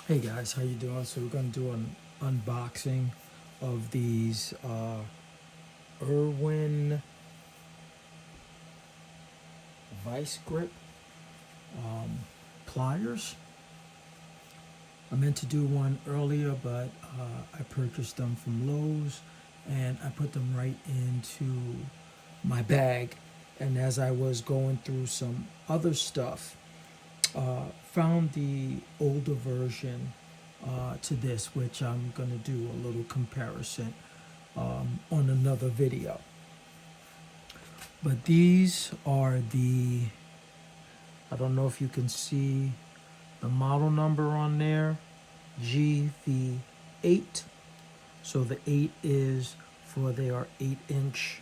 Hey guys, how you doing? So we're going to do an unboxing of these Irwin vice grip pliers. I meant to do one earlier, but I purchased them from Lowe's and I put them right into my bag. And as I was going through some other stuff, found the older version to this, which I'm going to do a little comparison on another video. But these are I don't know if you can see the model number on there, GV8. So the 8 is for their 8-inch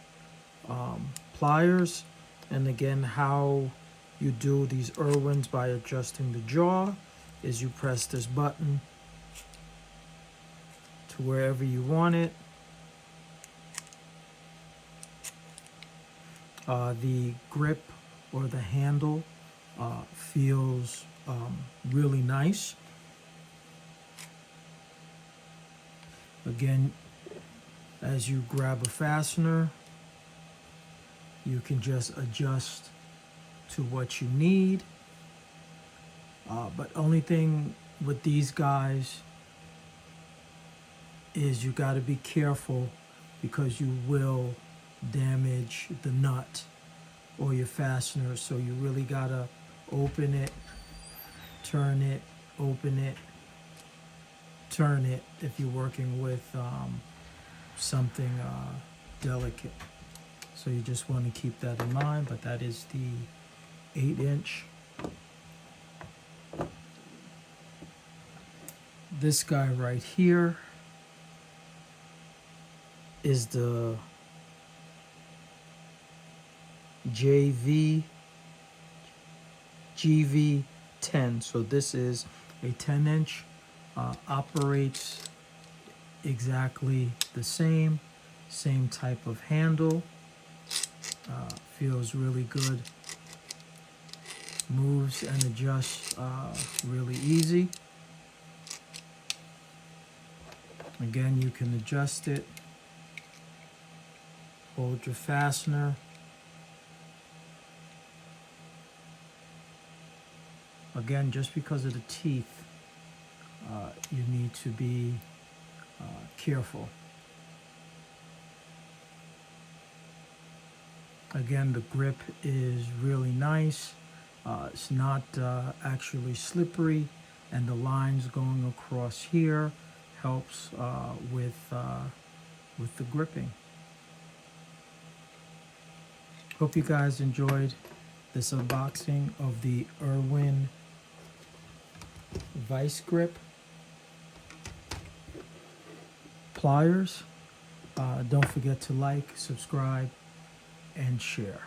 pliers. And again, how you do these Irwins by adjusting the jaw is you press this button to wherever you want it. The grip or the handle feels really nice. Again, as you grab a fastener, you can just adjust to what you need. But only thing with these guys is you got to be careful because you will damage the nut or your fastener. So you really got to open it, turn it, open it, turn it if you're working with something delicate. So you just want to keep that in mind, but that is the 8-inch. This guy right here is the GV10. So this is a 10-inch. Operates exactly the same type of handle. Feels really good. Moves and adjusts really easy. Again, you can adjust it. Hold your fastener. Again, just because of the teeth, you need to be careful. Again, the grip is really nice. It's not actually slippery, and the lines going across here helps with the gripping. Hope you guys enjoyed this unboxing of the Irwin vice grip pliers. Don't forget to like, subscribe, and share.